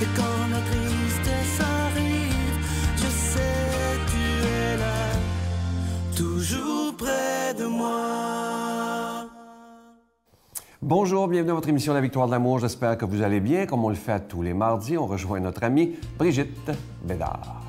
Et quand la tristesse arrive, je sais tu es là, toujours près de moi. Bonjour, bienvenue à votre émission La Victoire de l'amour. J'espère que vous allez bien. Comme on le fait tous les mardis, on rejoint notre amie Brigitte Bédard.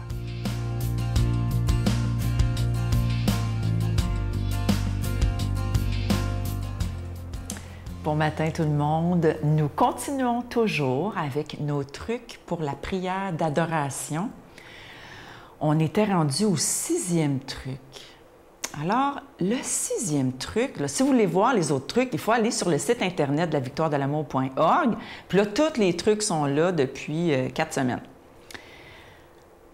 Bon matin tout le monde. Nous continuons toujours avec nos trucs pour la prière d'adoration. On était rendu au 6e truc. Alors, le 6e truc, là, si vous voulez voir les autres trucs, il faut aller sur le site internet de lavictoiredelamour.org. Puis là, tous les trucs sont là depuis 4 semaines.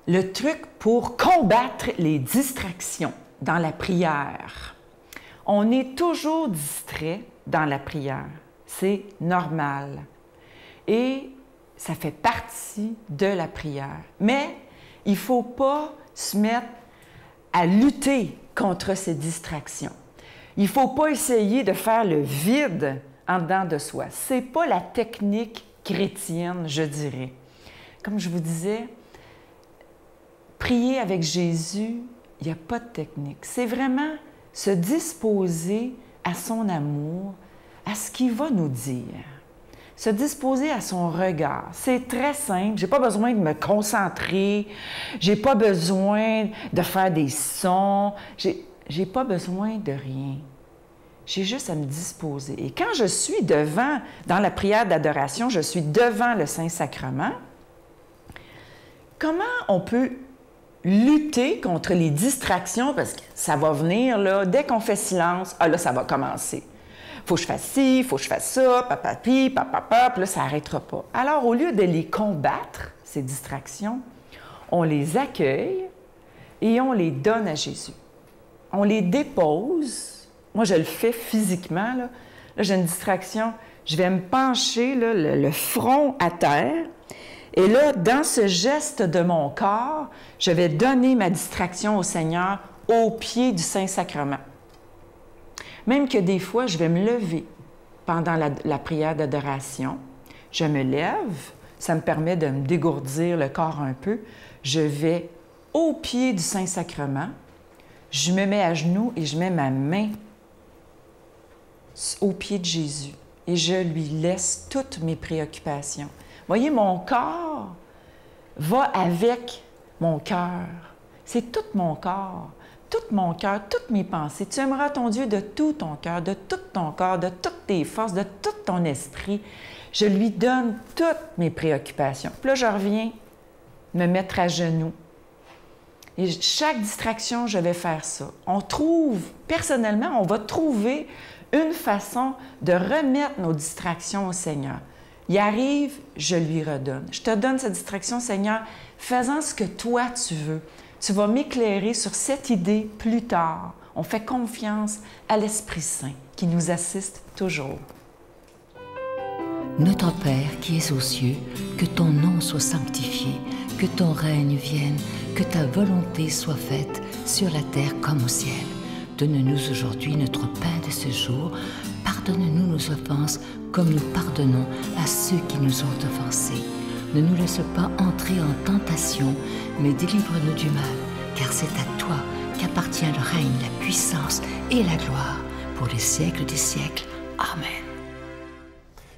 Le truc pour combattre les distractions dans la prière. On est toujours distrait dans la prière. C'est normal. Et ça fait partie de la prière. Mais il ne faut pas se mettre à lutter contre ces distractions. Il ne faut pas essayer de faire le vide en dedans de soi. Ce n'est pas la technique chrétienne, je dirais. Comme je vous disais, prier avec Jésus, il n'y a pas de technique. C'est vraiment se disposer à son amour, à ce qu'il va nous dire. Se disposer à son regard. C'est très simple. Je n'ai pas besoin de me concentrer. Je n'ai pas besoin de faire des sons. J'ai pas besoin de rien. J'ai juste à me disposer. Et quand je suis devant, dans la prière d'adoration, je suis devant le Saint-Sacrement, comment on peut lutter contre les distractions? Parce que ça va venir, là, dès qu'on fait silence, là, ça va commencer. Faut que je fasse ci, il faut que je fasse ça, papapi, papapa, puis là, ça n'arrêtera pas. Alors, au lieu de les combattre, ces distractions, on les accueille et on les donne à Jésus. On les dépose. Moi, je le fais physiquement. Là, j'ai une distraction. Je vais me pencher, là, le front à terre. Et là, dans ce geste de mon corps, je vais donner ma distraction au Seigneur au pied du Saint-Sacrement. Même que des fois, je vais me lever pendant la prière d'adoration. Je me lève, ça me permet de me dégourdir le corps un peu. Je vais au pied du Saint-Sacrement, je me mets à genoux et je mets ma main au pied de Jésus et je lui laisse toutes mes préoccupations. Voyez, mon corps va avec mon cœur. C'est tout mon corps, toutes mes pensées. Tu aimeras ton Dieu de tout ton cœur, de tout ton corps, de toutes tes forces, de tout ton esprit. Je lui donne toutes mes préoccupations. Puis là, je reviens me mettre à genoux. Et chaque distraction, je vais faire ça. Personnellement, on va trouver une façon de remettre nos distractions au Seigneur. Il arrive, je lui redonne. Je te donne cette distraction, Seigneur, fais-en ce que toi tu veux. Tu vas m'éclairer sur cette idée plus tard. On fait confiance à l'Esprit Saint qui nous assiste toujours. Notre Père qui es aux cieux, que ton nom soit sanctifié, que ton règne vienne, que ta volonté soit faite sur la terre comme au ciel. Donne-nous aujourd'hui notre pain de ce jour. Pardonne-nous nos offenses comme nous pardonnons à ceux qui nous ont offensés. Ne nous laisse pas entrer en tentation, mais délivre-nous du mal, car c'est à toi qu'appartient le règne, la puissance et la gloire pour les siècles des siècles. Amen.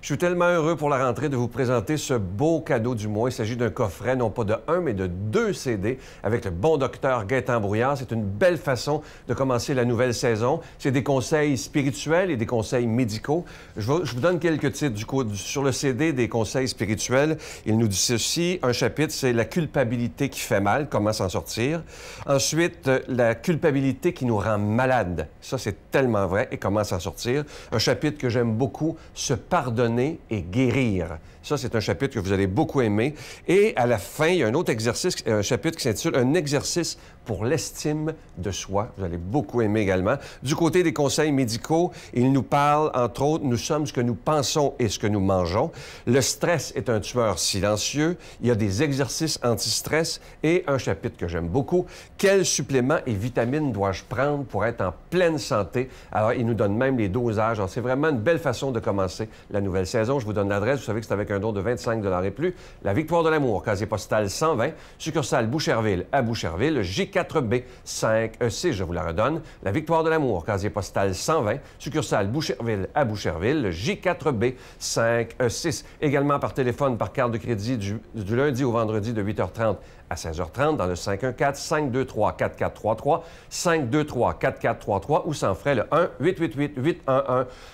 Je suis tellement heureux pour la rentrée de vous présenter ce beau cadeau du mois. Il s'agit d'un coffret, non pas de 1, mais de 2 CD avec le bon docteur Gaétan Brouillard. C'est une belle façon de commencer la nouvelle saison. C'est des conseils spirituels et des conseils médicaux. Je vous donne quelques titres sur le CD des conseils spirituels. Il nous dit ceci. Un chapitre, c'est la culpabilité qui fait mal, comment s'en sortir. Ensuite, la culpabilité qui nous rend malade. Ça, c'est tellement vrai et comment s'en sortir. Un chapitre que j'aime beaucoup, se pardonner et guérir. Ça, c'est un chapitre que vous allez beaucoup aimer. Et à la fin, il y a un autre exercice, un chapitre qui s'intitule « Un exercice pour l'estime de soi ». Vous allez beaucoup aimer également. Du côté des conseils médicaux, il nous parle, entre autres, « Nous sommes ce que nous pensons et ce que nous mangeons ». Le stress est un tueur silencieux. Il y a des exercices anti-stress et un chapitre que j'aime beaucoup, « Quels suppléments et vitamines dois-je prendre pour être en pleine santé ?» Alors, il nous donne même les dosages. Alors, c'est vraiment une belle façon de commencer la nouvelle saison. Je vous donne l'adresse. Vous savez que c'est avec un don de 25 $ et plus. La Victoire de l'amour, casier postal 120, succursale Boucherville à Boucherville, J4B 5E6, je vous la redonne. La Victoire de l'amour, casier postal 120, succursale Boucherville à Boucherville, J4B 5E6. Également par téléphone, par carte de crédit du lundi au vendredi de 8h30 à 16h30 dans le 514-523-4433, 523-4433 ou sans frais le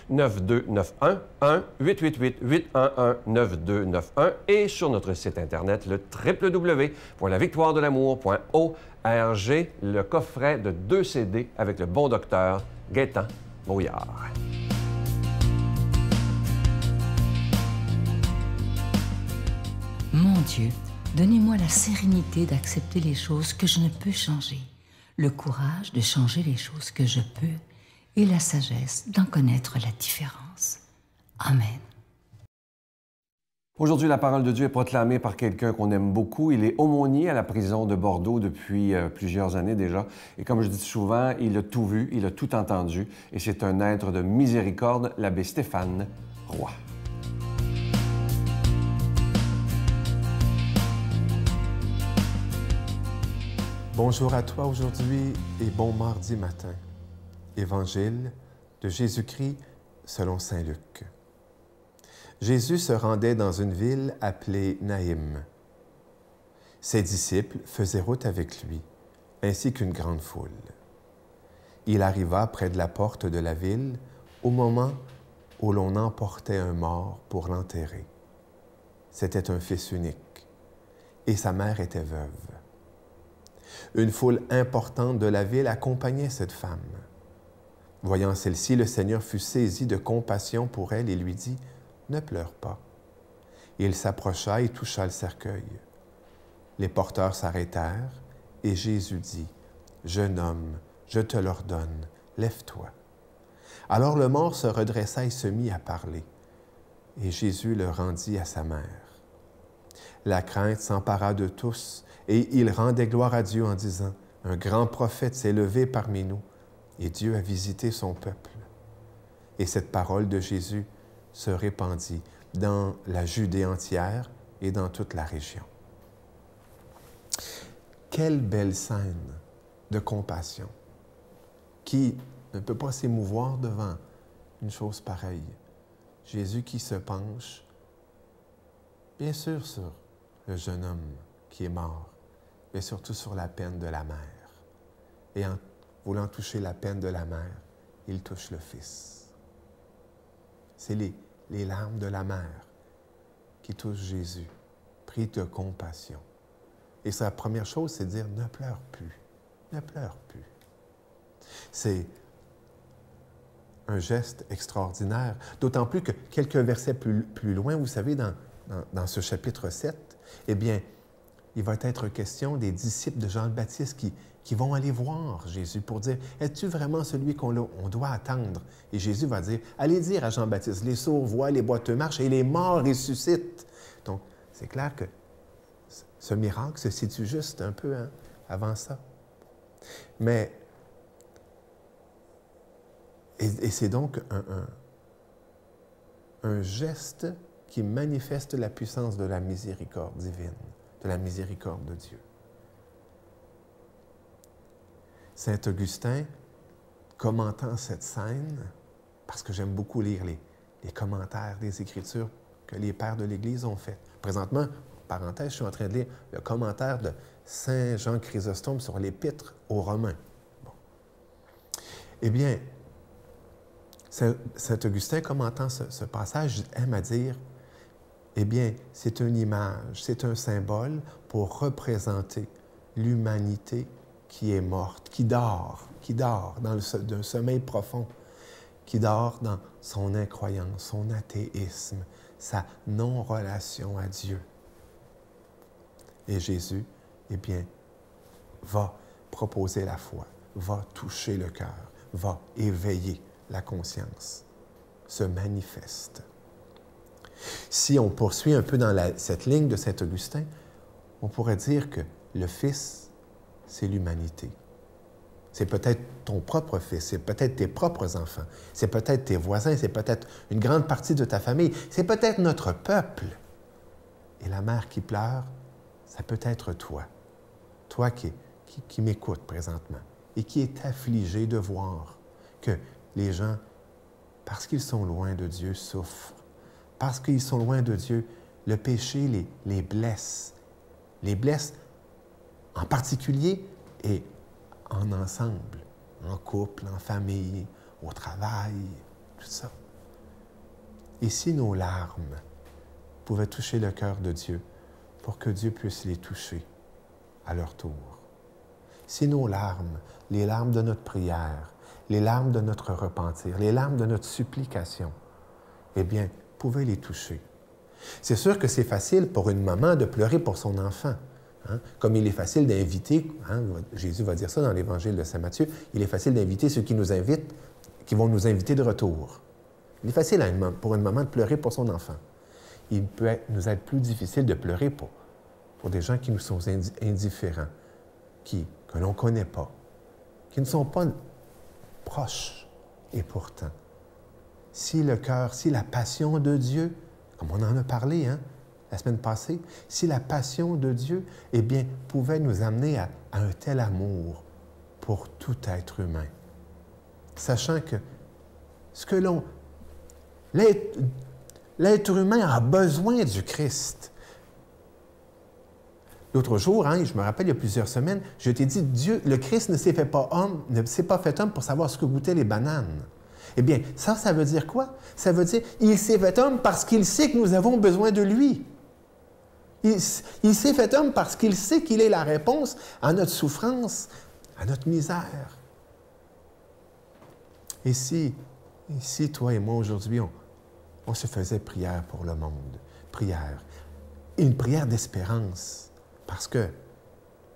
1-888-811-9291, 1-888-811-9291 et sur notre site Internet le www.lavictoiredelamour.org, le coffret de 2 CD avec le bon docteur Gaétan Brouillard. Mon Dieu, donnez-moi la sérénité d'accepter les choses que je ne peux changer, le courage de changer les choses que je peux et la sagesse d'en connaître la différence. Amen. Aujourd'hui, la parole de Dieu est proclamée par quelqu'un qu'on aime beaucoup. Il est aumônier à la prison de Bordeaux depuis plusieurs années déjà. Et comme je dis souvent, il a tout vu, il a tout entendu. Et c'est un être de miséricorde, l'abbé Stéphane Roy. Bonjour à toi aujourd'hui et bon mardi matin. Évangile de Jésus-Christ selon saint Luc. Jésus se rendait dans une ville appelée Naïm. Ses disciples faisaient route avec lui, ainsi qu'une grande foule. Il arriva près de la porte de la ville au moment où l'on emportait un mort pour l'enterrer. C'était un fils unique, et sa mère était veuve. Une foule importante de la ville accompagnait cette femme. Voyant celle-ci, le Seigneur fut saisi de compassion pour elle et lui dit « Ne pleure pas ». Il s'approcha et toucha le cercueil. Les porteurs s'arrêtèrent et Jésus dit « Jeune homme, je te l'ordonne, lève-toi ». Alors le mort se redressa et se mit à parler. Et Jésus le rendit à sa mère. La crainte s'empara de tous et ils rendaient gloire à Dieu en disant « Un grand prophète s'est levé parmi nous et Dieu a visité son peuple. » Et cette parole de Jésus se répandit dans la Judée entière et dans toute la région. Quelle belle scène de compassion! Qui ne peut pas s'émouvoir devant une chose pareille? Jésus qui se penche, bien sûr, sur le jeune homme qui est mort, mais surtout sur la peine de la mère. Et en voulant toucher la peine de la mère, il touche le Fils. C'est les larmes de la mère qui touchent Jésus, pris de compassion. Et sa première chose, c'est de dire « Ne pleure plus, ne pleure plus ». C'est un geste extraordinaire, d'autant plus que quelques versets plus loin, vous savez, dans ce chapitre 7, eh bien, il va être question des disciples de Jean le Baptiste qui vont aller voir Jésus pour dire « Es-tu vraiment celui qu'on doit attendre? » Et Jésus va dire « Allez dire à Jean-Baptiste, les sourds voient, les boiteux marchent et les morts ressuscitent. » Donc, c'est clair que ce miracle se situe juste un peu avant ça. Mais, et c'est donc un geste qui manifeste la puissance de la miséricorde divine, de la miséricorde de Dieu. Saint Augustin, commentant cette scène, parce que j'aime beaucoup lire les commentaires des Écritures que les pères de l'Église ont fait. Présentement, parenthèse, je suis en train de lire le commentaire de Saint Jean Chrysostome sur l'Épître aux Romains. Bon. Eh bien, Saint Augustin, commentant ce passage, aime à dire eh bien, c'est une image, c'est un symbole pour représenter l'humanité qui est morte, qui dort dans un sommeil profond, qui dort dans son incroyance, son athéisme, sa non-relation à Dieu. Et Jésus, eh bien, va proposer la foi, va toucher le cœur, va éveiller la conscience, se manifeste. Si on poursuit un peu dans cette ligne de Saint Augustin, on pourrait dire que le Fils, c'est l'humanité. C'est peut-être ton propre fils, c'est peut-être tes propres enfants, c'est peut-être tes voisins, c'est peut-être une grande partie de ta famille, c'est peut-être notre peuple. Et la mère qui pleure, ça peut être toi. Toi qui m'écoutes présentement et qui est affligé de voir que les gens, parce qu'ils sont loin de Dieu, souffrent. Parce qu'ils sont loin de Dieu, le péché les blesse. Les blesse en particulier et en ensemble, en couple, en famille, au travail, tout ça. Et si nos larmes pouvaient toucher le cœur de Dieu pour que Dieu puisse les toucher à leur tour. Si nos larmes, les larmes de notre prière, les larmes de notre repentir, les larmes de notre supplication, eh bien, pouvaient les toucher. C'est sûr que c'est facile pour une maman de pleurer pour son enfant. Hein? Comme il est facile d'inviter, hein, Jésus va dire ça dans l'Évangile de Saint Matthieu, il est facile d'inviter ceux qui nous invitent, qui vont nous inviter de retour. Il est facile pour une maman de pleurer pour son enfant. Il peut nous être plus difficile de pleurer pour des gens qui nous sont indifférents, que l'on ne connaît pas, qui ne sont pas proches. Et pourtant, si le cœur, si la passion de Dieu, comme on en a parlé la semaine passée, si la passion de Dieu, eh bien, pouvait nous amener à un tel amour pour tout être humain, sachant que l'être humain a besoin du Christ. L'autre jour, je me rappelle, il y a plusieurs semaines, je t'ai dit, Dieu, le Christ ne s'est pas fait homme pour savoir ce que goûtaient les bananes. Eh bien, ça veut dire quoi? Ça veut dire, il s'est fait homme parce qu'il sait que nous avons besoin de lui. Il s'est fait homme parce qu'il sait qu'il est la réponse à notre souffrance, à notre misère. Et si toi et moi, aujourd'hui, on se faisait prière pour le monde, prière, une prière d'espérance, parce que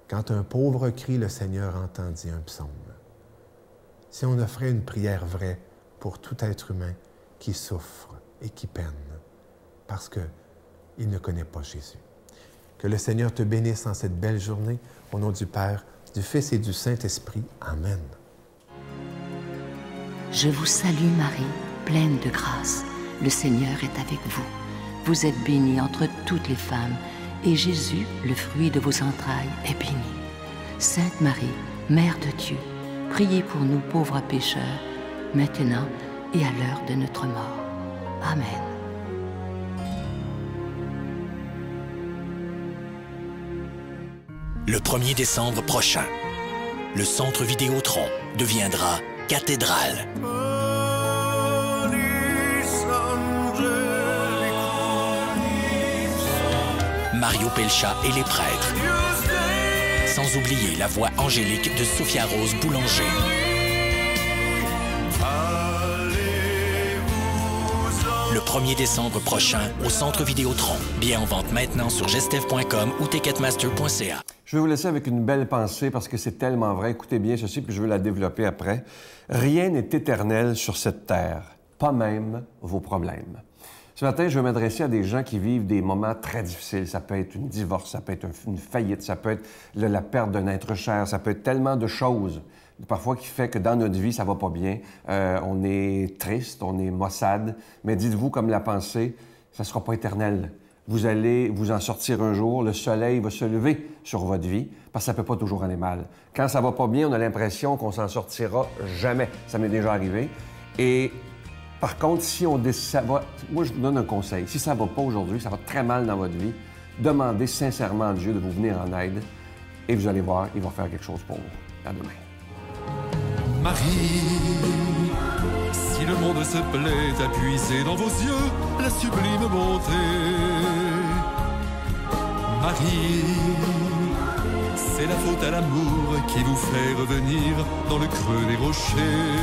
quand un pauvre crie, le Seigneur entendit un psaume. Si on offrait une prière vraie pour tout être humain qui souffre et qui peine, parce qu'il ne connaît pas Jésus. Que le Seigneur te bénisse en cette belle journée, au nom du Père, du Fils et du Saint-Esprit. Amen. Je vous salue Marie, pleine de grâce. Le Seigneur est avec vous. Vous êtes bénie entre toutes les femmes, et Jésus, le fruit de vos entrailles, est béni. Sainte Marie, Mère de Dieu, priez pour nous pauvres pécheurs, maintenant et à l'heure de notre mort. Amen. Le 1er décembre prochain, le centre Vidéotron deviendra cathédrale. Mario Pelcha et les prêtres. Sans oublier la voix angélique de Sophia Rose Boulanger. Le 1er décembre prochain au centre Vidéotron. Billets en vente maintenant sur gestev.com ou ticketmaster.ca. Je vais vous laisser avec une belle pensée parce que c'est tellement vrai. Écoutez bien ceci, puis je veux la développer après. Rien n'est éternel sur cette terre, pas même vos problèmes. Ce matin, je veux m'adresser à des gens qui vivent des moments très difficiles. Ça peut être un divorce, ça peut être une faillite, ça peut être la perte d'un être cher, ça peut être tellement de choses, parfois qui fait que dans notre vie, ça va pas bien. On est triste, on est maussade, mais dites-vous comme la pensée, ça sera pas éternel. Vous allez vous en sortir un jour, le soleil va se lever sur votre vie, parce que ça peut pas toujours aller mal. Quand ça va pas bien, on a l'impression qu'on s'en sortira jamais. Ça m'est déjà arrivé. Et par contre, si on décide, moi, je vous donne un conseil. Si ça ne va pas aujourd'hui, ça va très mal dans votre vie, demandez sincèrement à Dieu de vous venir en aide et vous allez voir, il va faire quelque chose pour vous. À demain. Marie, si le monde se plaît à puiser dans vos yeux la sublime bonté. Marie, c'est la faute à l'amour qui vous fait revenir dans le creux des rochers.